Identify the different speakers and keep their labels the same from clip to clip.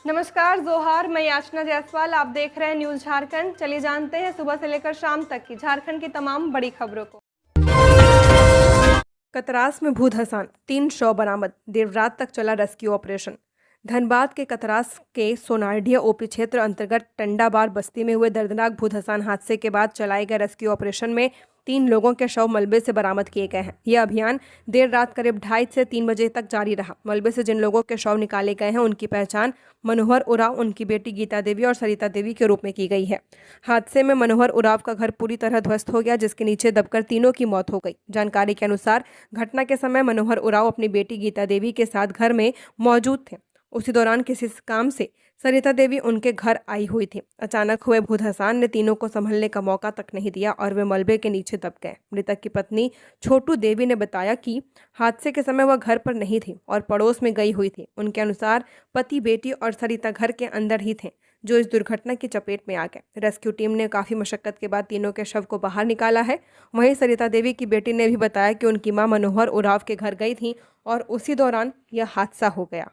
Speaker 1: नमस्कार जोहार, मैं याचना जायसवाल। आप देख रहे हैं न्यूज़ झारखंड। चलिए जानते हैं सुबह से लेकर शाम तक की झारखंड की तमाम बड़ी खबरों को। कतरास में भू धंसान, 3 शव बरामद, देर रात तक चला रेस्क्यू ऑपरेशन। धनबाद के कतरास के सोनारडीह ओपी क्षेत्र अंतर्गत टंडाबार बस्ती में हुए दर्दनाक भू धंसान हादसे के बाद चलाए गए रेस्क्यू ऑपरेशन में 3 लोगों के शव मलबे से बरामद किए गए हैं। यह अभियान देर रात करीब 2:30 से 3 बजे तक जारी रहा। मलबे से जिन लोगों के शव निकाले गए हैं उनकी पहचान मनोहर उरांव, उनकी बेटी गीता देवी और सरिता देवी के रूप में की गई है। हादसे में मनोहर उरांव का घर पूरी तरह ध्वस्त हो गया, जिसके नीचे दबकर तीनों की मौत हो गई। जानकारी के अनुसार घटना के समय मनोहर उरांव अपनी बेटी गीता देवी के साथ घर में मौजूद थे। उसी दौरान किसी काम से सरिता देवी उनके घर आई हुई थी। अचानक हुए भू धंसान ने तीनों को संभलने का मौका तक नहीं दिया और वे मलबे के नीचे दब गए। मृतक की पत्नी छोटू देवी ने बताया कि हादसे के समय वह घर पर नहीं थी और पड़ोस में गई हुई थी। उनके अनुसार पति, बेटी और सरिता घर के अंदर ही थे जो इस दुर्घटना की चपेट में आ गए। रेस्क्यू टीम ने काफी मशक्कत के बाद तीनों के शव को बाहर निकाला है। वहीं सरिता देवी की बेटी ने भी बताया कि उनकी मां मनोहर उरांव के घर गई थी और उसी दौरान यह हादसा हो गया।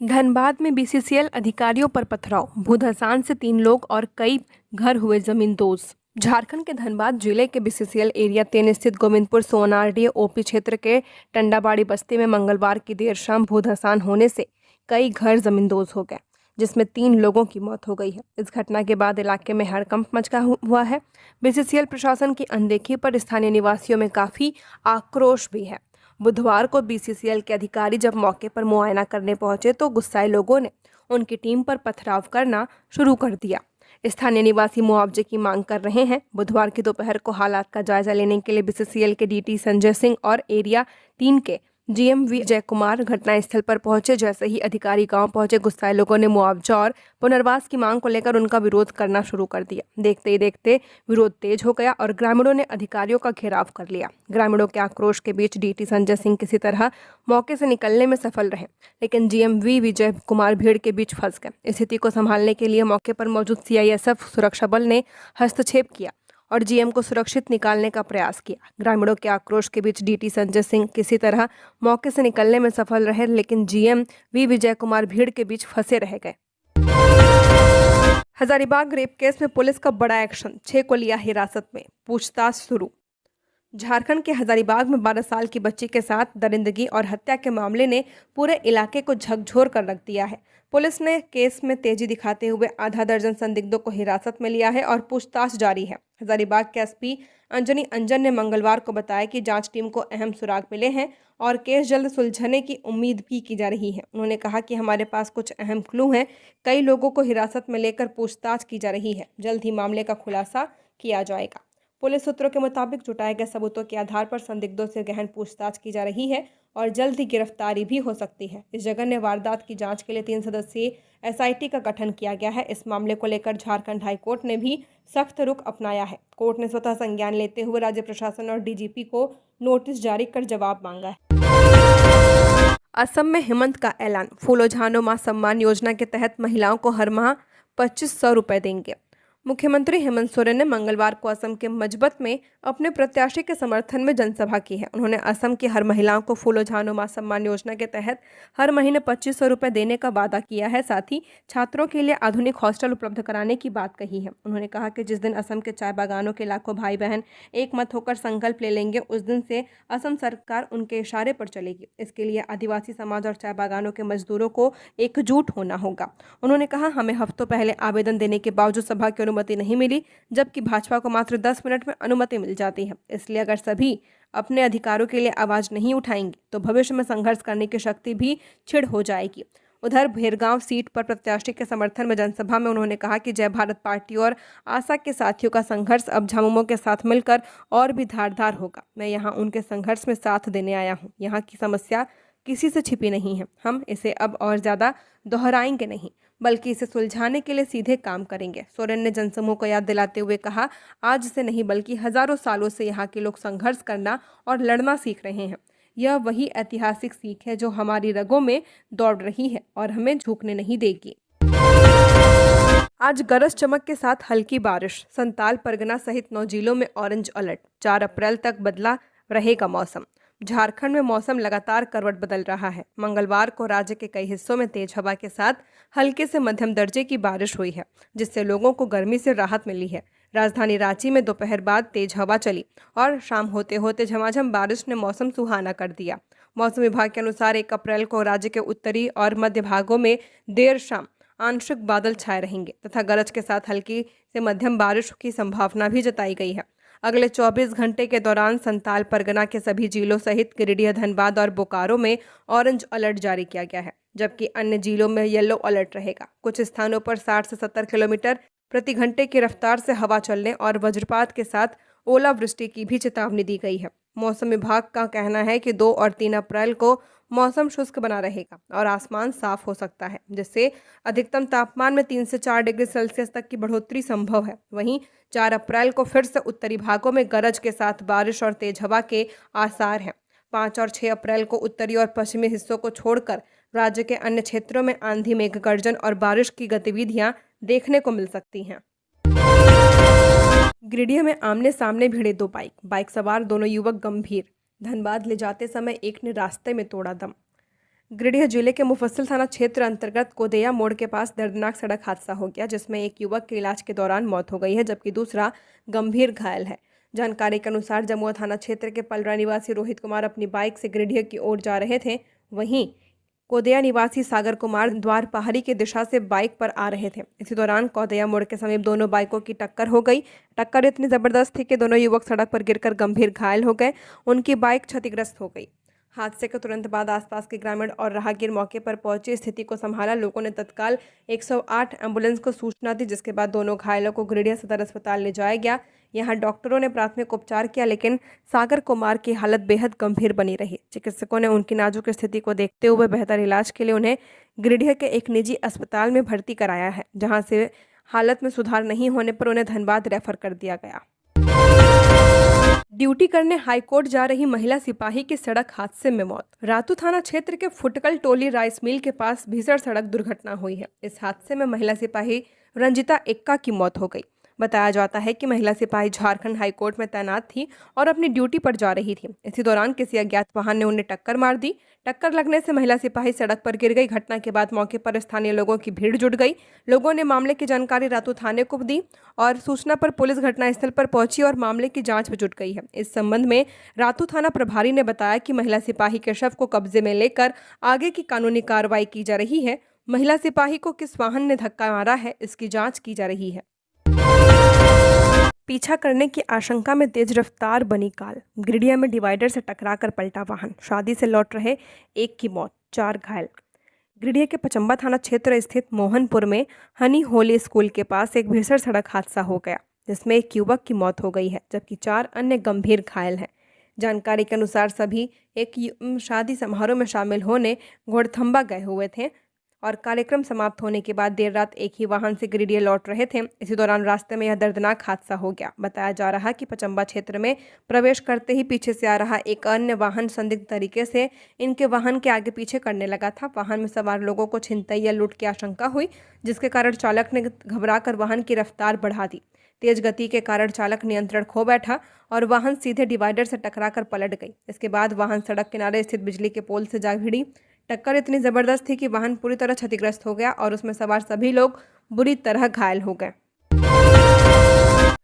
Speaker 1: धनबाद में बीसीसीएल अधिकारियों पर पथराव, भू धंसान से 3 लोग और कई घर हुए जमींदोज। झारखंड के धनबाद जिले के बीसीसीएल एरिया 3 स्थित गोविंदपुर सोनारडीह ओपी क्षेत्र के टंडाबाड़ी बस्ती में मंगलवार की देर शाम भू धंसान होने से कई घर जमींदोज हो गए, जिसमें 3 लोगों की मौत हो गई है। इस घटना के बाद इलाके में हड़कंप मचा हुआ है। बीसीसीएल प्रशासन की अनदेखी पर स्थानीय निवासियों में काफी आक्रोश भी है। बुधवार को बीसीसीएल के अधिकारी जब मौके पर मुआयना करने पहुंचे तो गुस्साए लोगों ने उनकी टीम पर पथराव करना शुरू कर दिया। स्थानीय निवासी मुआवजे की मांग कर रहे हैं। बुधवार की दोपहर को हालात का जायजा लेने के लिए बीसीसीएल के डीटी संजय सिंह और एरिया 3 के जीएम विजय कुमार घटनास्थल पर पहुंचे। जैसे ही अधिकारी गांव पहुंचे, गुस्साए लोगों ने मुआवजा और पुनर्वास की मांग को लेकर उनका विरोध करना शुरू कर दिया। देखते ही देखते विरोध तेज हो गया और ग्रामीणों ने अधिकारियों का घेराव कर लिया। ग्रामीणों के आक्रोश के बीच डीटी संजय सिंह किसी तरह मौके से निकलने में सफल रहे, लेकिन जीएम विजय कुमार भीड़ के बीच फंस गए। स्थिति को संभालने के लिए मौके पर मौजूद सीआईएसएफ सुरक्षा बल ने हस्तक्षेप किया और जीएम को सुरक्षित निकालने का प्रयास किया। ग्रामीणों के आक्रोश के बीच डीटी संजय सिंह किसी तरह मौके से निकलने में सफल रहे, लेकिन जीएम विजय कुमार भीड़ के बीच फंसे रह गए। हजारीबाग रेप केस में पुलिस का बड़ा एक्शन, 6 को लिया हिरासत में, पूछताछ शुरू। झारखंड के हजारीबाग में 12 साल की बच्ची के साथ दरिंदगी और हत्या के मामले ने पूरे इलाके को झकझोर कर रख दिया है। पुलिस ने केस में तेजी दिखाते हुए आधा दर्जन संदिग्धों को हिरासत में लिया है और पूछताछ जारी है। हजारीबाग के एसपी अंजनी अंजन ने मंगलवार को बताया कि जांच टीम को अहम सुराग मिले हैं और केस जल्द सुलझने की उम्मीद भी की जा रही है। उन्होंने कहा कि हमारे पास कुछ अहम क्लू हैं, कई लोगों को हिरासत में लेकर पूछताछ की जा रही है, जल्द ही मामले का खुलासा किया जाएगा। पुलिस सूत्रों के मुताबिक जुटाए गए सबूतों के आधार पर संदिग्धों से गहन पूछताछ की जा रही है और जल्द ही गिरफ्तारी भी हो सकती है। इस जघन्य वारदात की जांच के लिए 3 सदस्यीय एसआईटी का गठन किया गया है। इस मामले को लेकर झारखंड हाईकोर्ट ने भी सख्त रुख अपनाया है। कोर्ट ने स्वतः संज्ञान लेते हुए राज्य प्रशासन और डीजीपी को नोटिस जारी कर जवाब मांगा है। असम में हेमंत का ऐलान, फूलो मां सम्मान योजना के तहत महिलाओं को हर माह 2500 रुपए देंगे। मुख्यमंत्री हेमंत सोरेन ने मंगलवार को असम के मजबत में अपने प्रत्याशी के समर्थन में जनसभा की है। उन्होंने असम की हर महिलाओं को फूलो मां सम्मान योजना के तहत हर महीने 2500 रुपए देने का वादा किया है। साथ ही छात्रों के लिए आधुनिक हॉस्टल उपलब्ध कराने की बात कही है। उन्होंने कहा कि जिस दिन असम के चाय बागानों के लाखों भाई बहन एक मत होकर संकल्प ले लेंगे, उस दिन से असम सरकार उनके इशारे पर चलेगी। इसके लिए आदिवासी समाज और चाय बागानों के मजदूरों को एकजुट होना होगा। उन्होंने कहा, हमें हफ्तों पहले आवेदन देने के बावजूद सभा की अनुमति नहीं मिली, जबकि भाजपा को मात्र 10 मिनट में अनुमति मिल जाती है। इसलिए अगर सभी अपने अधिकारों के लिए आवाज नहीं उठाएंगे तो भविष्य में संघर्ष करने की शक्ति भी छिड़ हो जाएगी। उधर भेरगांव सीट पर प्रत्याशी के समर्थन में जनसभा में उन्होंने कहा कि जय भारत पार्टी और आशा के साथियों का संघर्ष अब झामुमो के साथ मिलकर और भी धारदार होगा। मैं यहाँ उनके संघर्ष में साथ देने आया हूँ। यहाँ की समस्या किसी से छिपी नहीं है। हम इसे अब और ज़्यादा दोहराएंगे नहीं, बल्कि इसे सुलझाने के लिए सीधे काम करेंगे। सोरेन ने जनसमूह को याद दिलाते हुए कहा, आज से नहीं बल्कि हजारों सालों से यहाँ के लोग संघर्ष करना और लड़ना सीख रहे हैं। यह वही ऐतिहासिक सीख है जो हमारी रगों में दौड़ रही है और हमें झुकने नहीं देगी। आज गरज चमक के साथ हल्की बारिश, संताल परगना सहित 9 जिलों में ऑरेंज अलर्ट। 4 अप्रैल तक बदला रहेगा मौसम। झारखंड में मौसम लगातार करवट बदल रहा है। मंगलवार को राज्य के कई हिस्सों में तेज हवा के साथ हल्के से मध्यम दर्जे की बारिश हुई है, जिससे लोगों को गर्मी से राहत मिली है। राजधानी रांची में दोपहर बाद तेज हवा चली और शाम होते होते झमाझम बारिश ने मौसम सुहाना कर दिया। मौसम विभाग के अनुसार 1 अप्रैल को राज्य के उत्तरी और मध्य भागों में देर शाम आंशिक बादल छाए रहेंगे तथा गरज के साथ हल्की से मध्यम बारिश की संभावना भी जताई गई है। अगले 24 घंटे के दौरान संताल परगना के सभी जिलों सहित गिरिडीह, धनबाद और बोकारो में ऑरेंज अलर्ट जारी किया गया है, जबकि अन्य जिलों में येलो अलर्ट रहेगा। कुछ स्थानों पर 60 से 70 किलोमीटर प्रति घंटे की रफ्तार से हवा चलने और वज्रपात के साथ ओलावृष्टि की भी चेतावनी दी गई है। मौसम विभाग का कहना है कि 2 और 3 अप्रैल को मौसम शुष्क बना रहेगा और आसमान साफ हो सकता है, जिससे अधिकतम तापमान में 3 से 4 डिग्री सेल्सियस तक की बढ़ोतरी संभव है। वहीं 4 अप्रैल को फिर से उत्तरी भागों में गरज के साथ बारिश और तेज हवा के आसार हैं। 5 और 6 अप्रैल को उत्तरी और पश्चिमी हिस्सों को छोड़कर राज्य के अन्य क्षेत्रों में आंधी, मेघ गर्जन और बारिश की गतिविधियां देखने को मिल सकती हैं। गिरिडीह में आमने सामने भिड़े 2 बाइक सवार दोनों युवक गंभीर। धनबाद ले जाते समय एक ने रास्ते में तोड़ा दम। गिरिडीह जिले के मुफस्सिल थाना क्षेत्र अंतर्गत कोदैया मोड़ के पास दर्दनाक सड़क हादसा हो गया, जिसमें एक युवक की इलाज के दौरान मौत हो गई है, जबकि दूसरा गंभीर घायल है। जानकारी के अनुसार जमुआ थाना क्षेत्र के पलरा निवासी रोहित कुमार अपनी बाइक से गिरिडीह की ओर जा रहे थे। वहीं कोदैया निवासी सागर कुमार द्वार पहाड़ी की दिशा से बाइक पर आ रहे थे। इसी दौरान कोदैया मोड़ के समीप दोनों बाइकों की टक्कर हो गई। टक्कर इतनी जबरदस्त थी कि दोनों युवक सड़क पर गिरकर गंभीर घायल हो गए। उनकी बाइक क्षतिग्रस्त हो गई। हादसे के तुरंत बाद आसपास के ग्रामीण और राहगीर मौके पर पहुंचे, स्थिति को संभाला। लोगों ने तत्काल 108 एम्बुलेंस को सूचना दी, जिसके बाद दोनों घायलों को गिरिडीह सदर अस्पताल ले जाया गया। यहां डॉक्टरों ने प्राथमिक उपचार किया, लेकिन सागर कुमार की हालत बेहद गंभीर बनी रही। चिकित्सकों ने उनकी नाजुक स्थिति को देखते हुए बेहतर इलाज के लिए उन्हें गिरिडीह के एक निजी अस्पताल में भर्ती कराया है, जहाँ से हालत में सुधार नहीं होने पर उन्हें धनबाद रेफर कर दिया गया। ड्यूटी करने हाईकोर्ट जा रही महिला सिपाही की सड़क हादसे में मौत। रातू थाना क्षेत्र के फुटकल टोली राइस मिल के पास भीषण सड़क दुर्घटना हुई है। इस हादसे में महिला सिपाही रंजिता एक्का की मौत हो गई। बताया जाता है कि महिला सिपाही झारखंड हाईकोर्ट में तैनात थी और अपनी ड्यूटी पर जा रही थी। इसी दौरान किसी अज्ञात वाहन ने उन्हें टक्कर मार दी। टक्कर लगने से महिला सिपाही सड़क पर गिर गई। घटना के बाद मौके पर स्थानीय लोगों की भीड़ जुट गई। लोगों ने मामले की जानकारी रातू थाने को दी और सूचना पर पुलिस घटनास्थल पर पहुंची और मामले की जांच में जुट गई है। इस संबंध में रातू थाना प्रभारी ने बताया कि महिला सिपाही के शव को कब्जे में लेकर आगे की कानूनी कार्रवाई की जा रही है। महिला सिपाही को किस वाहन ने धक्का मारा है, इसकी जांच की जा रही है। पीछा करने की आशंका में तेज रफ्तार बनी कार। गिरिडीह में डिवाइडर से टकराकर पलटा वाहन। शादी से लौट रहे एक की मौत, 4 घायल। गिरिडीह के पचम्बा थाना क्षेत्र स्थित मोहनपुर में हनी होली स्कूल के पास एक भीषण सड़क हादसा हो गया, जिसमें एक युवक की मौत हो गई है, जबकि 4 अन्य गंभीर घायल हैं। जानकारी के अनुसार सभी एक शादी समारोह में शामिल होने घोड़थम्बा गए हुए थे और कार्यक्रम समाप्त होने के बाद देर रात एक ही वाहन से गिरिडीह लौट रहे थे। इसी दौरान रास्ते में यह दर्दनाक हादसा हो गया। बताया जा रहा कि पचम्बा क्षेत्र में प्रवेश करते ही पीछे से आ रहा एक अन्य वाहन संदिग्ध तरीके से इनके वाहन के आगे पीछे करने लगा था। वाहन में सवार लोगों को छिनतई या लूट की आशंका हुई, जिसके कारण चालक ने घबराकर वाहन की रफ्तार बढ़ा दी। तेज गति के कारण चालक नियंत्रण खो बैठा और वाहन सीधे डिवाइडर से टकराकर पलट गई। इसके बाद वाहन सड़क किनारे स्थित बिजली के पोल से जा भिड़ी। टक्कर इतनी जबरदस्त थी कि वाहन पूरी तरह क्षतिग्रस्त हो गया और उसमें सवार सभी लोग बुरी तरह घायल हो गए।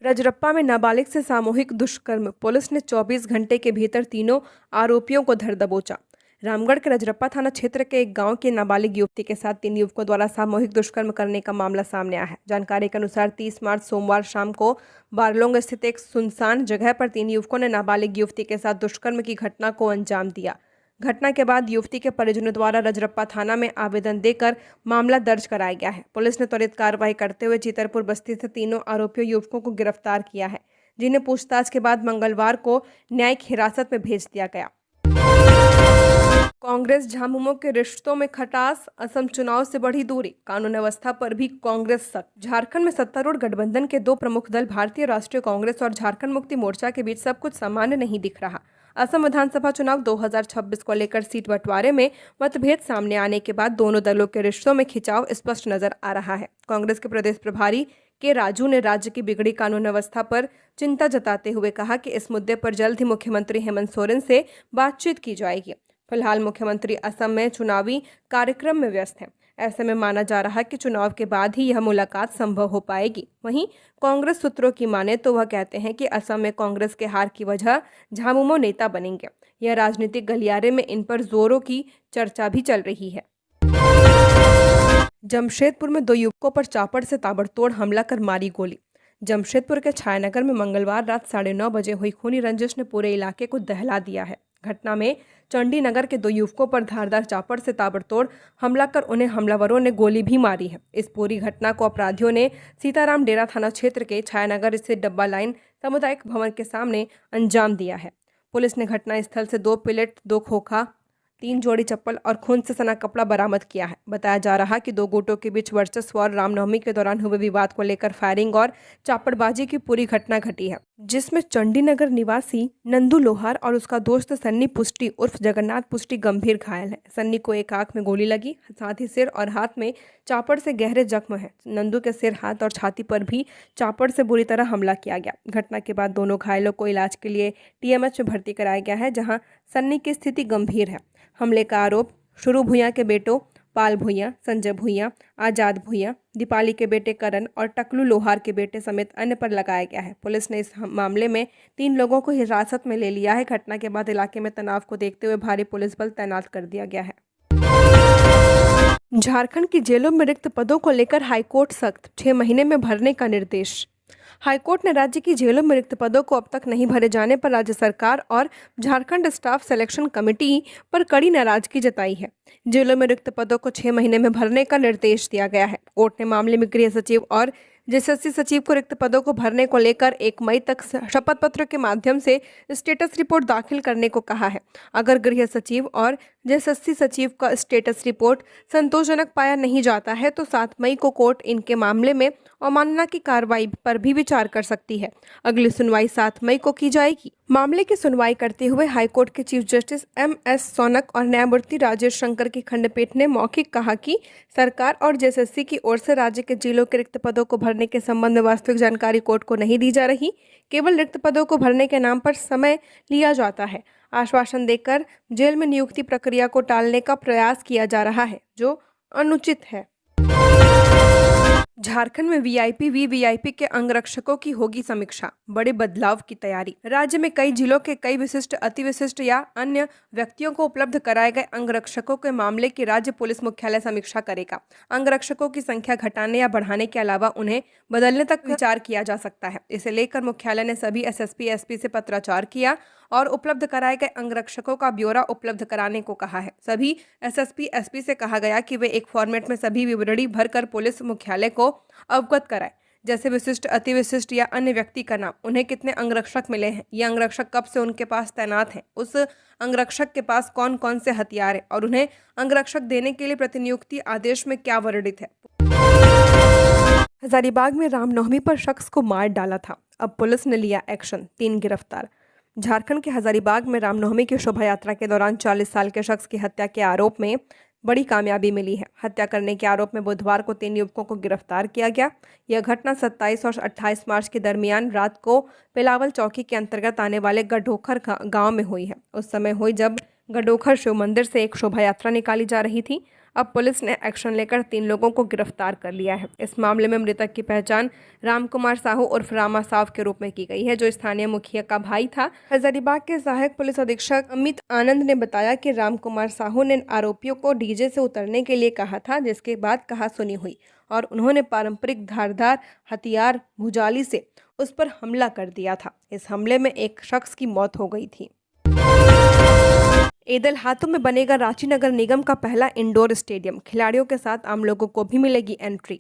Speaker 1: रजरप्पा में नाबालिग से सामूहिक दुष्कर्म। पुलिस ने 24 घंटे के भीतर तीनों आरोपियों को धर दबोचा। रामगढ़ के रजरप्पा थाना क्षेत्र के एक गांव की नाबालिग युवती के साथ 3 युवकों द्वारा सामूहिक दुष्कर्म करने का मामला सामने आया है। जानकारी के अनुसार 30 मार्च सोमवार शाम को बारलोंग स्थित एक सुनसान जगह पर 3 युवकों ने नाबालिग युवती के साथ दुष्कर्म की घटना को अंजाम दिया। घटना के बाद युवती के परिजनों द्वारा रजरप्पा थाना में आवेदन देकर मामला दर्ज कराया गया है। पुलिस ने त्वरित कार्रवाई करते हुए चीतरपुर बस्ती से तीनों आरोपियों युवकों को गिरफ्तार किया है, जिन्हें पूछताछ के बाद मंगलवार को न्यायिक हिरासत में भेज दिया गया। कांग्रेस झामुमो के रिश्तों में खटास। असम चुनाव से बढ़ी दूरी। कानून व्यवस्था पर भी कांग्रेस सख्त। झारखंड में सत्तारूढ़ गठबंधन के 2 प्रमुख दल भारतीय राष्ट्रीय कांग्रेस और झारखंड मुक्ति मोर्चा के बीच सब कुछ सामान्य नहीं दिख रहा। असम विधानसभा चुनाव 2026 को लेकर सीट बंटवारे में मतभेद सामने आने के बाद दोनों दलों के रिश्तों में खिंचाव स्पष्ट नजर आ रहा है। कांग्रेस के प्रदेश प्रभारी के राजू ने राज्य की बिगड़ी कानून व्यवस्था पर चिंता जताते हुए कहा कि इस मुद्दे पर जल्द ही मुख्यमंत्री हेमंत सोरेन से बातचीत की जाएगी। फिलहाल मुख्यमंत्री असम में चुनावी कार्यक्रम में व्यस्त हैं। ऐसे में माना जा रहा है कि चुनाव के बाद ही यह मुलाकात संभव हो पाएगी। वहीं कांग्रेस सूत्रों की माने तो वह कहते हैं कि असम में कांग्रेस के हार की वजह झामुमो नेता बनेंगे। यह राजनीतिक गलियारे में इन पर जोरों की चर्चा भी चल रही है। जमशेदपुर में 2 युवकों पर चापड़ से ताबड़तोड़ हमला कर मारी गोली। जमशेदपुर के छायानगर में मंगलवार रात 9:30 बजे हुई खूनी रंजिश ने पूरे इलाके को दहला दिया है। घटना में चंडीनगर के 2 युवकों पर धारदार चापड़ से ताबड़तोड़ हमला कर उन्हें हमलावरों ने गोली भी मारी है। इस पूरी घटना को अपराधियों ने सीताराम डेरा थाना क्षेत्र के छायानगर स्थित डब्बा लाइन सामुदायिक भवन के सामने अंजाम दिया है। पुलिस ने घटनास्थल से 2 पिलेट, 2 खोखा, 3 जोड़ी चप्पल और खून से सना कपड़ा बरामद किया है। बताया जा रहा है कि 2 गुटों के बीच वर्चस्व और रामनवमी के दौरान हुए विवाद को लेकर फायरिंग और चापड़बाजी की पूरी घटना घटी है, जिसमें चंडीनगर निवासी नंदू लोहार और उसका दोस्त सन्नी पुष्टि उर्फ जगन्नाथ पुष्टि गंभीर घायल है। सन्नी को एक आंख में गोली लगी, साथ ही सिर और हाथ में चापड़ से गहरे जख्म है। नंदू के सिर, हाथ और छाती पर भी चापड़ से बुरी तरह हमला किया गया। घटना के बाद दोनों घायलों को इलाज के लिए TMH में भर्ती कराया गया है, जहां सन्नी की स्थिति गंभीर है। हमले का आरोप शुरू भुइयां के बेटों पाल भुइयां, संजय भुइयां, आजाद भुइयां, दीपाली के बेटे करण और टकलू लोहार के बेटे समेत अन्य पर लगाया गया है। पुलिस ने इस मामले में 3 लोगों को हिरासत में ले लिया है। घटना के बाद इलाके में तनाव को देखते हुए भारी पुलिस बल तैनात कर दिया गया है। झारखंड की जेलों में रिक्त पदों को लेकर हाईकोर्ट सख्त, 6 महीने में भरने का निर्देश। हाईकोर्ट ने राज्य की जेलों में रिक्त पदों को अब तक नहीं भरे जाने पर राज्य सरकार और झारखंड स्टाफ सिलेक्शन कमेटी पर कड़ी नाराजगी जताई है। जेलों में रिक्त पदों को 6 महीने में भरने का निर्देश दिया गया है। कोर्ट ने मामले में गृह सचिव और JSSC सचिव को रिक्त पदों को भरने को लेकर 1 मई तक शपथ पत्र के माध्यम से स्टेटस रिपोर्ट दाखिल करने को कहा है। अगर गृह सचिव और JSSC सचिव का स्टेटस रिपोर्ट संतोषजनक पाया नहीं जाता है तो 7 मई को कोर्ट इनके मामले में अवमानना की कार्रवाई पर भी विचार कर सकती है। अगली सुनवाई 7 मई को की जाएगी। मामले की सुनवाई करते हुए हाईकोर्ट के चीफ जस्टिस MS सोनक और न्यायमूर्ति राजेश शंकर की खंडपीठ ने मौखिक कहा कि सरकार और JSSC की ओर से राज्य के जेलों के रिक्त पदों को भरने के संबंध में वास्तविक जानकारी कोर्ट को नहीं दी जा रही। केवल रिक्त पदों को भरने के नाम पर समय लिया जाता है। आश्वासन देकर जेल में नियुक्ति प्रक्रिया को टालने का प्रयास किया जा रहा है, जो अनुचित है। झारखंड में VIP, VVIP के अंगरक्षकों की होगी समीक्षा, बड़े बदलाव की तैयारी। राज्य में कई जिलों के कई विशिष्ट, अति विशिष्ट या अन्य व्यक्तियों को उपलब्ध कराए गए अंगरक्षकों के मामले की राज्य पुलिस मुख्यालय समीक्षा करेगा। अंगरक्षकों की संख्या घटाने या बढ़ाने के अलावा उन्हें बदलने तक विचार किया जा सकता है। इसे लेकर मुख्यालय ने सभी SSP, SP से पत्राचार किया और उपलब्ध कराए गए अंगरक्षकों का ब्यौरा उपलब्ध कराने को कहा है। सभी SSP, SP से कहा गया कि वे एक फॉर्मेट में सभी विवरणी भरकर पुलिस मुख्यालय को अवगत कराए, जैसे विशिष्ट, अति विशिष्ट या अन्य व्यक्ति का नाम, उन्हें कितने अंगरक्षक मिले हैं, ये अंगरक्षक कब से उनके पास तैनात हैं, उस अंगरक्षक के पास कौन कौन से हथियार हैं और उन्हें अंगरक्षक देने के लिए प्रतिनियुक्ति आदेश में क्या वर्णित है। हजारीबाग में रामनवमी पर शख्स को मार डाला था, अब पुलिस ने लिया एक्शन, 3 गिरफ्तार। झारखंड के हजारीबाग में रामनवमी की शोभा यात्रा के दौरान 40 साल के शख्स की हत्या के आरोप में बड़ी कामयाबी मिली है। हत्या करने के आरोप में बुधवार को 3 युवकों को गिरफ्तार किया गया। यह घटना 27 और 28 मार्च के दरमियान रात को पेलावल चौकी के अंतर्गत आने वाले गडोखर गांव में हुई है। उस समय हुई जब गडोखर शिव मंदिर से एक शोभा यात्रा निकाली जा रही थी। अब पुलिस ने एक्शन लेकर 3 लोगों को गिरफ्तार कर लिया है। इस मामले में मृतक की पहचान रामकुमार साहू उर्फ रामा साव के रूप में की गई है, जो स्थानीय मुखिया का भाई था। हजारीबाग के सहायक पुलिस अधीक्षक अमित आनंद ने बताया कि रामकुमार साहू ने आरोपियों को डीजे से उतरने के लिए कहा था, जिसके बाद कहासुनी हुई और उन्होंने पारंपरिक धारदार हथियार भुजाली से उस पर हमला कर दिया था। इस हमले में एक शख्स की मौत हो गई थी। एदलहातू में बनेगा रांची नगर निगम का पहला इंडोर स्टेडियम, खिलाड़ियों के साथ आम लोगों को भी मिलेगी एंट्री।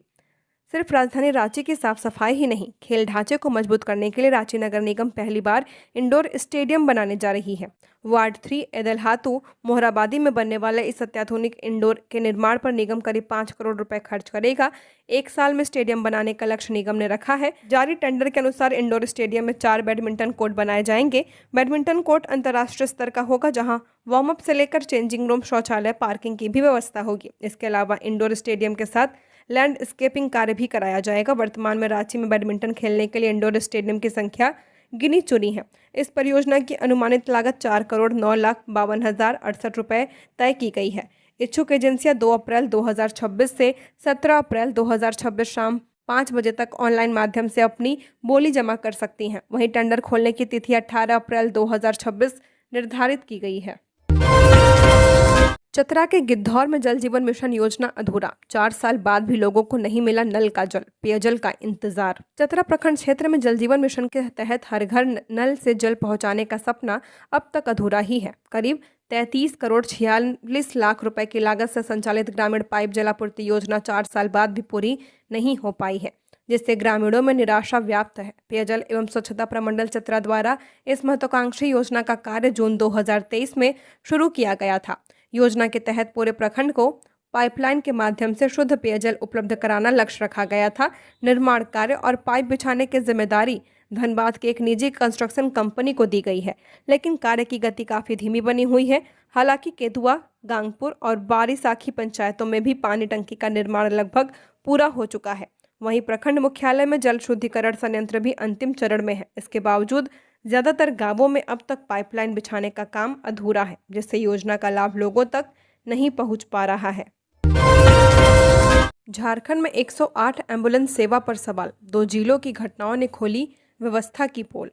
Speaker 1: सिर्फ राजधानी रांची की साफ सफाई ही नहीं, खेल ढांचे को मजबूत करने के लिए रांची नगर निगम पहली बार इंडोर स्टेडियम बनाने जा रही है। वार्ड 3 एदलहातू मोहराबादी में बनने वाले इस अत्याधुनिक इंडोर के निर्माण पर निगम करीब 5 करोड़ रुपए खर्च करेगा। 1 साल में स्टेडियम बनाने का लक्ष्य निगम ने रखा है। जारी टेंडर के अनुसार इंडोर स्टेडियम में 4 बैडमिंटन कोर्ट बनाए जाएंगे। बैडमिंटन कोर्ट अंतर्राष्ट्रीय स्तर का होगा, जहां वार्म अप से लेकर चेंजिंग रूम, शौचालय, पार्किंग की भी व्यवस्था होगी। इसके अलावा इंडोर स्टेडियम के साथ लैंडस्केपिंग कार्य भी कराया जाएगा। वर्तमान में रांची में बैडमिंटन खेलने के लिए इंडोर स्टेडियम की संख्या गिनी चुनी है। इस परियोजना की अनुमानित लागत 4,09,52,068 रुपए तय की गई है। इच्छुक एजेंसियां 2 अप्रैल 2026 से 17 अप्रैल 2026 शाम 5 बजे तक ऑनलाइन माध्यम से अपनी बोली जमा कर सकती हैं। वहीं टेंडर खोलने की तिथि 18 अप्रैल 2026 निर्धारित की गई है। चतरा के गिद्धौर में जल जीवन मिशन योजना अधूरा, 4 साल बाद भी लोगों को नहीं मिला नल का जल, पेयजल का इंतजार। चतरा प्रखंड क्षेत्र में जल जीवन मिशन के तहत हर घर नल से जल पहुंचाने का सपना अब तक अधूरा ही है। करीब 33 करोड़ 46 लाख रुपए की लागत से संचालित ग्रामीण पाइप जलापूर्ति योजना 4 साल बाद भी पूरी नहीं हो पाई है, जिससे ग्रामीणों में निराशा व्याप्त है। पेयजल एवं स्वच्छता प्रमंडल चतरा द्वारा इस महत्वाकांक्षी योजना का कार्य जून 2023 में शुरू किया गया था। योजना के तहत पूरे प्रखंड को पाइपलाइन के माध्यम से शुद्ध पेयजल उपलब्ध कराना लक्ष्य रखा गया था। निर्माण कार्य और पाइप बिछाने की जिम्मेदारी धनबाद के एक निजी कंस्ट्रक्शन कंपनी को दी गई है, लेकिन कार्य की गति काफी धीमी बनी हुई है। हालांकि केदुआ, गांगपुर और बारीसाखी पंचायतों में भी पानी टंकी का निर्माण लगभग पूरा हो चुका है। वहीं प्रखंड मुख्यालय में जल शुद्धिकरण संयंत्र भी अंतिम चरण में है। इसके बावजूद ज्यादातर गांवों में अब तक पाइपलाइन बिछाने का काम अधूरा है, जिससे योजना का लाभ लोगों तक नहीं पहुंच पा रहा है। झारखंड में 108 एम्बुलेंस सेवा पर सवाल, 2 जिलों की घटनाओं ने खोली व्यवस्था की पोल।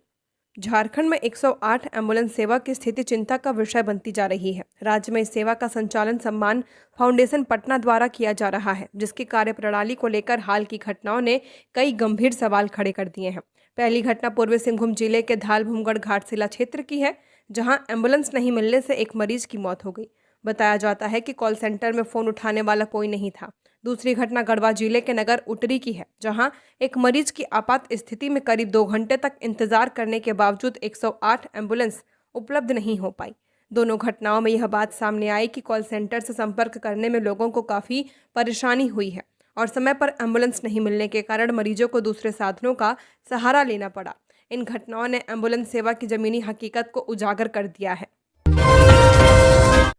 Speaker 1: झारखंड में 108 एम्बुलेंस सेवा की स्थिति चिंता का विषय बनती जा रही है। राज्य में इस सेवा का संचालन सम्मान फाउंडेशन पटना द्वारा किया जा रहा है, जिसकी कार्यप्रणाली को लेकर हाल की घटनाओं ने कई गंभीर सवाल खड़े कर दिए हैं। पहली घटना पूर्वी सिंहभूम जिले के धालभूमगढ़ घाटशिला क्षेत्र की है, जहां एम्बुलेंस नहीं मिलने से एक मरीज की मौत हो गई। बताया जाता है कि कॉल सेंटर में फोन उठाने वाला कोई नहीं था। दूसरी घटना गढ़वा जिले के नगर उटरी की है, जहां एक मरीज की आपात स्थिति में करीब 2 घंटे तक इंतजार करने के बावजूद 108 एम्बुलेंस उपलब्ध नहीं हो पाई। दोनों घटनाओं में यह बात सामने आई कि कॉल सेंटर से संपर्क करने में लोगों को काफ़ी परेशानी हुई है और समय पर एम्बुलेंस नहीं मिलने के कारण मरीजों को दूसरे साधनों का सहारा लेना पड़ा। इन घटनाओं ने एम्बुलेंस सेवा की जमीनी हकीकत को उजागर कर दिया है।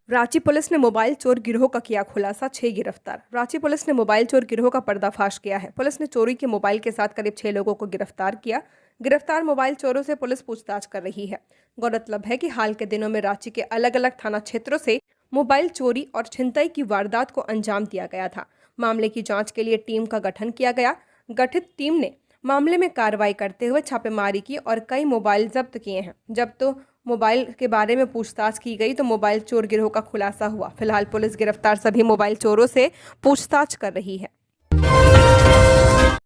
Speaker 1: रांची पुलिस ने मोबाइल चोर गिरोह का किया खुलासा, 6 गिरफ्तार। रांची पुलिस ने मोबाइल चोर गिरोह का पर्दाफाश किया है। पुलिस ने चोरी के मोबाइल के साथ करीब 6 लोगों को गिरफ्तार किया। गिरफ्तार मोबाइल चोरों से पुलिस पूछताछ कर रही है। गौरतलब है कि हाल के दिनों में रांची के अलग अलग थाना क्षेत्रों से मोबाइल चोरी और छिनतई की वारदात को अंजाम दिया गया था। मामले की जांच के लिए टीम का गठन किया गया। गठित टीम ने मामले में कार्रवाई करते हुए छापेमारी की और कई मोबाइल जब्त किए हैं। जब तो मोबाइल के बारे में पूछताछ की गई तो मोबाइल चोर गिरोह का खुलासा हुआ। फिलहाल पुलिस गिरफ्तार सभी मोबाइल चोरों से पूछताछ कर रही है।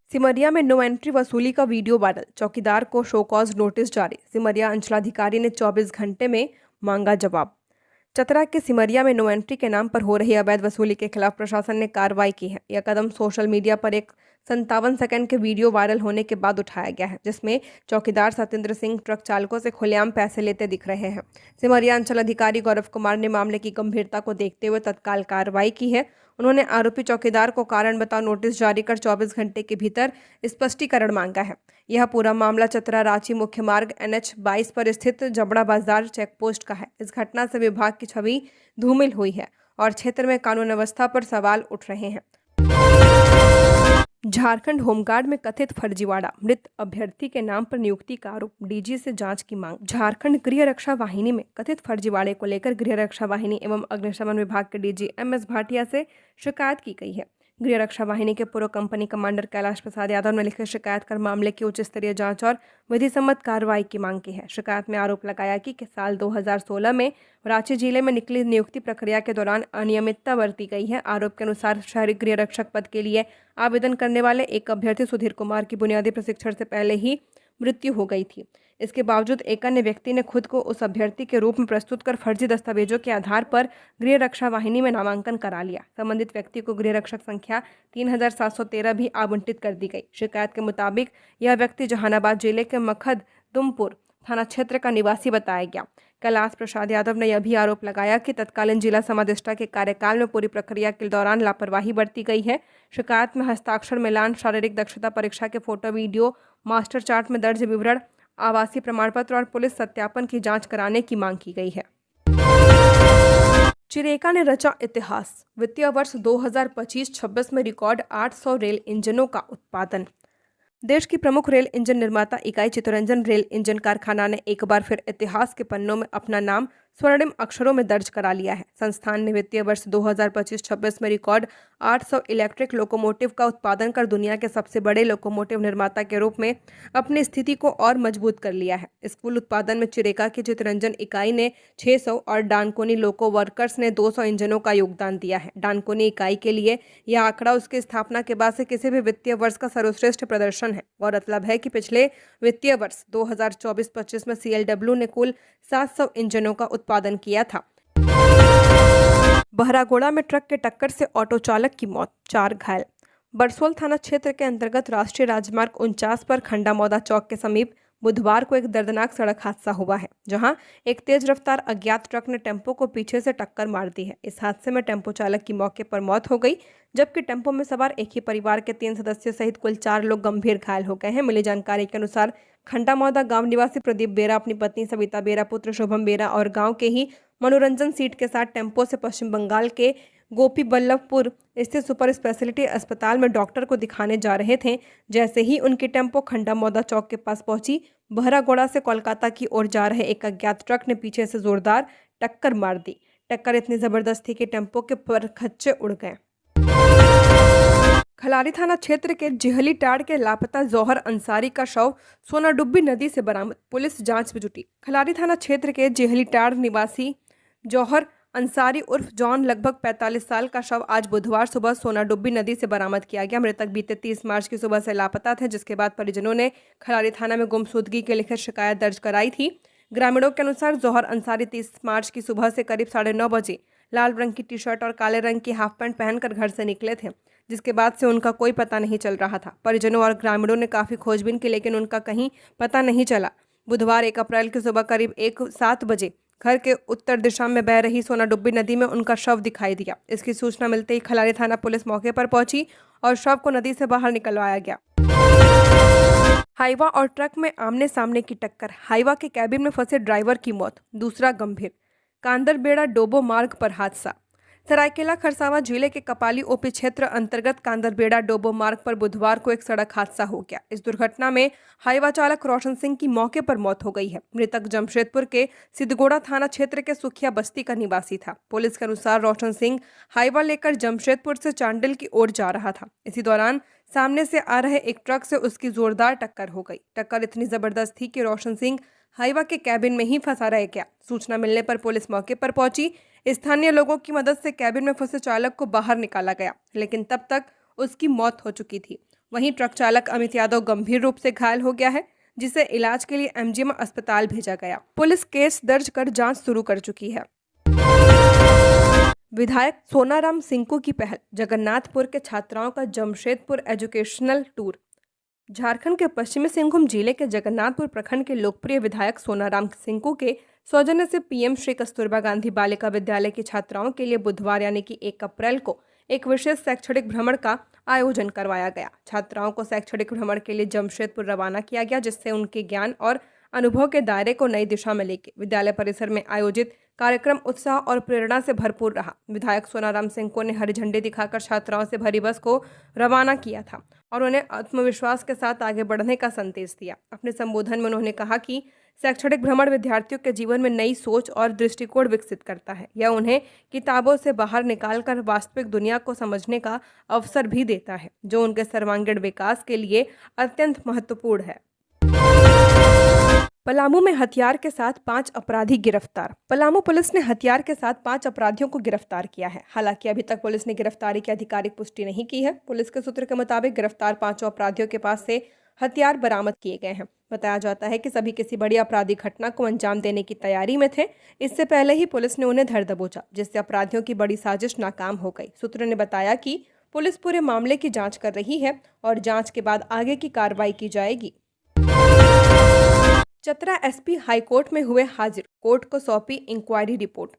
Speaker 1: सिमरिया में नो एंट्री वसूली का वीडियो वायरल, चौकीदार को शो कॉज नोटिस जारी। सिमरिया अंचलाधिकारी ने 24 घंटे में मांगा जवाब। चतरा के सिमरिया में नो एंट्री के नाम पर हो रही अवैध वसूली के खिलाफ प्रशासन ने कार्रवाई की है। यह कदम सोशल मीडिया पर एक 57 सेकंड के वीडियो वायरल होने के बाद उठाया गया है, जिसमें चौकीदार सत्येंद्र सिंह ट्रक चालकों से खुलेआम पैसे लेते दिख रहे हैं। सिमरिया अंचल अधिकारी गौरव कुमार ने मामले की गंभीरता को देखते हुए तत्काल कार्रवाई की है। उन्होंने आरोपी चौकीदार को कारण बताओ नोटिस जारी कर 24 घंटे के भीतर स्पष्टीकरण मांगा है। यह पूरा मामला चतरा रांची मुख्य मार्ग NH 22 पर स्थित जबड़ा बाजार चेकपोस्ट का है। इस घटना से विभाग की छवि धूमिल हुई है और क्षेत्र में कानून व्यवस्था पर सवाल उठ रहे हैं। झारखंड होमगार्ड में कथित फर्जीवाड़ा, मृत अभ्यर्थी के नाम पर नियुक्ति का आरोप, डीजी से जांच की मांग। झारखंड गृह रक्षा वाहिनी में कथित फर्जीवाड़े को लेकर गृह रक्षा वाहिनी एवं अग्निशमन विभाग के डीजी MS भाटिया से शिकायत की गई है। गृह रक्षा वाहिनी के पूर्व कंपनी कमांडर कैलाश प्रसाद यादव ने लिखित शिकायत कर मामले की उच्च स्तरीय जांच और विधि सम्मत कार्रवाई की मांग की है। शिकायत में आरोप लगाया कि साल 2016 में रांची जिले में निकली नियुक्ति प्रक्रिया के दौरान अनियमितता बरती गई है। आरोप के अनुसार शहरी गृह रक्षक पद के लिए आवेदन करने वाले एक अभ्यर्थी सुधीर कुमार की बुनियादी प्रशिक्षण से पहले ही मृत्यु हो गई थी। इसके बावजूद एक अन्य व्यक्ति ने खुद को उस अभ्यर्थी के रूप में प्रस्तुत कर फर्जी दस्तावेजों के आधार पर गृह रक्षा वाहिनी में नामांकन करा लिया। संबंधित व्यक्ति को गृह रक्षक संख्या 3713 भी आवंटित कर दी गई। शिकायत के मुताबिक यह व्यक्ति जहानाबाद जिले के मखदुमपुर थाना क्षेत्र का निवासी बताया गया। कैलाश प्रसाद यादव ने यह भी आरोप लगाया कि तत्कालीन जिला समादेष्टा के कार्यकाल में पूरी प्रक्रिया के दौरान लापरवाही बरती गई है। शिकायत में हस्ताक्षर मिलान, शारीरिक दक्षता परीक्षा के फोटो वीडियो, मास्टर चार्ट में दर्ज विवरण, आवासीय प्रमाण पत्र और पुलिस सत्यापन की जांच कराने की मांग की गई है। चिरेका ने रचा इतिहास। वित्तीय वर्ष 2025-26 में रिकॉर्ड 800 रेल इंजनों का उत्पादन। देश की प्रमुख रेल इंजन निर्माता इकाई चित्तरंजन रेल इंजन कारखाना ने एक बार फिर इतिहास के पन्नों में अपना नाम स्वर्णिम अक्षरों में दर्ज करा लिया है। संस्थान ने वित्तीय वर्ष 2025-26 में रिकॉर्ड 800 इलेक्ट्रिक लोकोमोटिव का उत्पादन कर दुनिया के सबसे बड़े लोकोमोटिव निर्माता के रूप में अपनी स्थिति को और मजबूत कर लिया है। इस कुल उत्पादन में चिरेका की चित्तरंजन इकाई ने 600 और डानकोनी लोको वर्कर्स ने 200 इंजनों का योगदान दिया है। डानकोनी इकाई के लिए यह आंकड़ा उसकी स्थापना के बाद से किसी भी वित्तीय वर्ष का सर्वश्रेष्ठ प्रदर्शन है। गौरतलब है कि पिछले वित्तीय वर्ष 2024-25 में सीएलडब्ल्यू ने कुल 700 इंजनों का उत्पादन किया था। बहरागोड़ा में ट्रक के टक्कर से ऑटो चालक की मौत, 4 घायल। बरसोल थाना क्षेत्र के अंतर्गत राष्ट्रीय राजमार्ग 49 पर खंडा मौदा चौक के समीप बुधवार को एक दर्दनाक सड़क हादसा हुआ है, जहां एक तेज रफ्तार अज्ञात ट्रक ने टेम्पो को पीछे से टक्कर मार दी है। इस हादसे में टेम्पो चालक की मौके पर मौत हो गई, जबकि टेम्पो में सवार एक ही परिवार के 3 सदस्यों सहित कुल 4 लोग गंभीर घायल हो गए हैं। मिली जानकारी के अनुसार खंडा मौदा गांव निवासी प्रदीप बेरा अपनी पत्नी सविता बेरा, पुत्र शुभम बेरा और गांव के ही मनोरंजन सीट के साथ टेम्पो से पश्चिम बंगाल के गोपी बल्लभपुर स्थित सुपर स्पेशलिटी अस्पताल में डॉक्टर को दिखाने जा रहे थे। जैसे ही उनकी टेम्पो खंडा मौदा चौक के पास पहुंची, बहरागोड़ा से कोलकाता की ओर जा रहे एक अज्ञात ट्रक ने पीछे से जोरदार टक्कर मार दी। टक्कर इतनी जबरदस्त थी कि टेम्पो के परखच्चे उड़ गए। खलारी थाना क्षेत्र के जिहली टाड़ के लापता जौहर अंसारी का शव सोनाडुब्बी नदी से बरामद, पुलिस जांच में जुटी। खलारी थाना क्षेत्र के जिहली टाड़ निवासी जौहर अंसारी उर्फ जॉन लगभग 45 साल का शव आज बुधवार सुबह सोनाडुब्बी नदी से बरामद किया गया। मृतक बीते 30 मार्च की सुबह से लापता थे, जिसके बाद परिजनों ने खलारी थाना में गुमशुदगी के लिखित शिकायत दर्ज कराई थी। ग्रामीणों के अनुसार जौहर अंसारी 30 मार्च की सुबह से करीब 9:30 बजे लाल रंग की टी शर्ट और काले रंग की हाफ पैंट पहनकर घर से निकले थे, जिसके बाद से उनका कोई पता नहीं चल रहा था। परिजनों और ग्रामीणों ने काफ़ी खोजबीन की, लेकिन उनका कहीं पता नहीं चला। बुधवार 1 अप्रैल की सुबह करीब 7 बजे घर के उत्तर दिशा में बह रही सोनाडुब्बी नदी में उनका शव दिखाई दिया। इसकी सूचना मिलते ही खलारी थाना पुलिस मौके पर पहुंची और शव को नदी से बाहर निकलवाया गया। हाईवा और ट्रक में आमने सामने की टक्कर, हाईवा के कैबिन में फंसे ड्राइवर की मौत, दूसरा गंभीर। कांदरबेड़ा डोबो मार्ग पर हादसा। सरायकेला खरसावां जिले के कपाली ओपी क्षेत्र अंतर्गत कांदरबेड़ा डोबो मार्ग पर बुधवार को एक सड़क हादसा हो गया। इस दुर्घटना में हाईवा चालक रोशन सिंह की मौके पर मौत हो गई है। मृतक जमशेदपुर के सिद्धगोड़ा थाना क्षेत्र के सुखिया बस्ती का निवासी था। पुलिस के अनुसार रोशन सिंह हाईवा लेकर जमशेदपुर से चांडिल की ओर जा रहा था। इसी दौरान सामने से आ रहे एक ट्रक से उसकी जोरदार टक्कर हो गई। टक्कर इतनी जबरदस्त थी कि रोशन सिंह हाईवा के कैबिन में ही फंसा रह गया। सूचना मिलने पर पुलिस मौके पर पहुंची। स्थानीय लोगों की मदद से कैबिन में फंसे चालक को बाहर निकाला गया, लेकिन तब तक उसकी मौत हो चुकी थी। वहीं ट्रक चालक अमित यादव गंभीर रूप से घायल हो गया है, जिसे इलाज के लिए एमजीएम अस्पताल भेजा गया। पुलिस केस दर्ज कर जांच शुरू कर चुकी है। विधायक सोनाराम सिंकू की पहल, जगन्नाथपुर के छात्राओं का जमशेदपुर एजुकेशनल टूर। झारखंड के पश्चिमी सिंहभूम जिले के जगन्नाथपुर प्रखंड के लोकप्रिय विधायक सोनाराम सिंकू के सौजन्य से पीएम श्री कस्तूरबा गांधी बालिका विद्यालय की छात्राओं के लिए बुधवार यानी कि 1 अप्रैल को एक विशेष शैक्षणिक भ्रमण का आयोजन करवाया गया। छात्राओं को शैक्षणिक भ्रमण के लिए जमशेदपुर रवाना किया गया, जिससे उनके ज्ञान और अनुभव के दायरे को नई दिशा में लेके विद्यालय परिसर में आयोजित कार्यक्रम उत्साह और प्रेरणा से भरपूर रहा। विधायक सोनाराम सिंकू ने हरी झंडी दिखाकर छात्राओं से भरी बस को रवाना किया था और उन्हें आत्मविश्वास के साथ आगे बढ़ने का संदेश दिया। अपने संबोधन में उन्होंने कहा कि शैक्षणिक भ्रमण विद्यार्थियों के जीवन में नई सोच और दृष्टिकोण विकसित करता है। यह उन्हें किताबों से बाहर निकालकर वास्तविक दुनिया को समझने का अवसर भी देता है, जो उनके सर्वांगीण विकास के लिए अत्यंत महत्वपूर्ण है। पलामू में हथियार के साथ 5 अपराधी गिरफ्तार। पलामू पुलिस ने हथियार के साथ 5 अपराधियों को गिरफ्तार किया है। हालांकि अभी तक पुलिस ने गिरफ्तारी की आधिकारिक पुष्टि नहीं की है। पुलिस के सूत्र के मुताबिक गिरफ्तार 5 अपराधियों के पास से हथियार बरामद किए गए हैं। बताया जाता है कि सभी किसी बड़ी आपराधिक घटना को अंजाम देने की तैयारी में थे। इससे पहले ही पुलिस ने उन्हें धर दबोचा, जिससे अपराधियों की बड़ी साजिश नाकाम हो गई। सूत्रों ने बताया कि पुलिस पूरे मामले की जाँच कर रही है और जाँच के बाद आगे की कार्रवाई की जाएगी। चतरा एसपी हाईकोर्ट में हुए हाजिर, कोर्ट को सौंपी इंक्वायरी रिपोर्ट।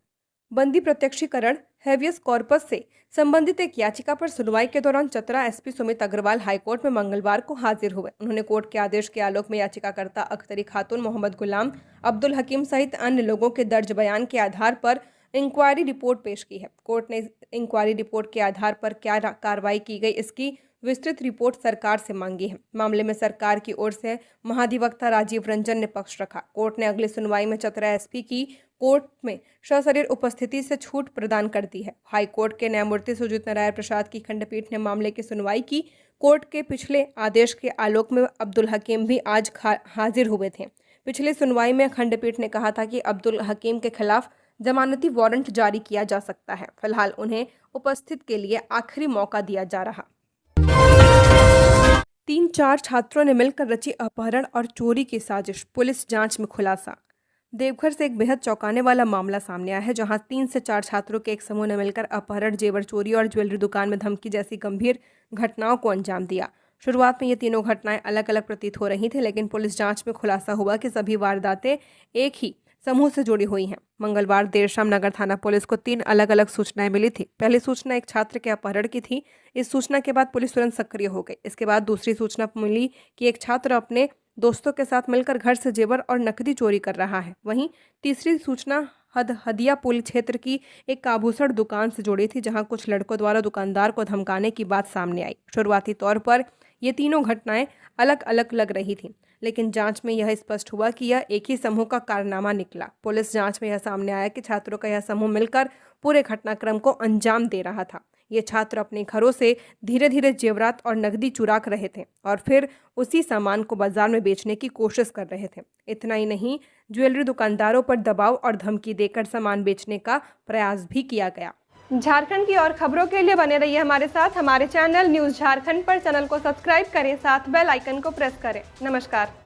Speaker 1: बंदी प्रत्यक्षीकरण हेवियस कॉर्पस से संबंधित एक याचिका पर सुनवाई के दौरान चतरा एसपी सुमित अग्रवाल हाईकोर्ट में मंगलवार को हाजिर हुए। उन्होंने कोर्ट के आदेश के आलोक में याचिकाकर्ता अख्तरी खातून, मोहम्मद गुलाम, अब्दुल हकीम सहित अन्य लोगों के दर्ज बयान के आधार पर इंक्वायरी रिपोर्ट पेश की है। कोर्ट ने इंक्वायरी रिपोर्ट के आधार पर क्या कार्रवाई की गई, इसकी विस्तृत रिपोर्ट सरकार से मांगी है। मामले में सरकार की ओर से महाधिवक्ता राजीव रंजन ने पक्ष रखा। कोर्ट ने अगली सुनवाई में चतरा एसपी की कोर्ट में सशरीर उपस्थिति से छूट प्रदान कर दी है। हाई कोर्ट के न्यायमूर्ति सुजीत नारायण प्रसाद की खंडपीठ ने मामले की सुनवाई की। कोर्ट के पिछले आदेश के आलोक में अब्दुल हकीम भी आज हाजिर हुए थे। पिछली सुनवाई में खंडपीठ ने कहा था कि अब्दुल हकीम के खिलाफ जमानती वारंट जारी किया जा सकता है। फिलहाल उन्हें उपस्थित के लिए आखिरी मौका दिया जा रहा। 3-4 छात्रों ने मिलकर रची अपहरण और चोरी की साजिश, पुलिस जांच में खुलासा। देवघर से एक बेहद चौंकाने वाला मामला सामने आया है, जहां 3 से 4 छात्रों के एक समूह ने मिलकर अपहरण, जेवर चोरी और ज्वेलरी दुकान में धमकी जैसी गंभीर घटनाओं को अंजाम दिया। शुरुआत में ये तीनों घटनाएं अलग अलग प्रतीत हो रही थी, लेकिन पुलिस जांच में खुलासा हुआ कि सभी वारदातें एक ही समूह से जुड़ी हुई हैं। मंगलवार देर शाम नगर थाना पुलिस को 3 अलग अलग सूचनाएं मिली थी। पहली सूचना एक छात्र के अपहरण की थी। इस सूचना के बाद पुलिस तुरंत सक्रिय हो गई। इसके बाद दूसरी सूचना मिली कि एक छात्र अपने दोस्तों के साथ मिलकर घर से जेवर और नकदी चोरी कर रहा है। वहीं तीसरी सूचना हदिया पुल क्षेत्र की एक आभूषण दुकान से जुड़ी थी, जहां कुछ लड़कों द्वारा दुकानदार को धमकाने की बात सामने आई। शुरुआती तौर पर ये तीनों घटनाएं अलग अलग लग रही थीं, लेकिन जांच में यह स्पष्ट हुआ कि यह एक ही समूह का कारनामा निकला। पुलिस जांच में यह सामने आया कि छात्रों का यह समूह मिलकर पूरे घटनाक्रम को अंजाम दे रहा था। ये छात्र अपने घरों से धीरे धीरे जेवरात और नकदी चुरा रहे थे और फिर उसी सामान को बाजार में बेचने की कोशिश कर रहे थे। इतना ही नहीं, ज्वेलरी दुकानदारों पर दबाव और धमकी देकर सामान बेचने का प्रयास भी किया गया। झारखंड की और खबरों के लिए बने रहिए हमारे साथ। हमारे चैनल न्यूज़ झारखंड पर चैनल को सब्सक्राइब करें, साथ बेल आइकन को प्रेस करें। नमस्कार।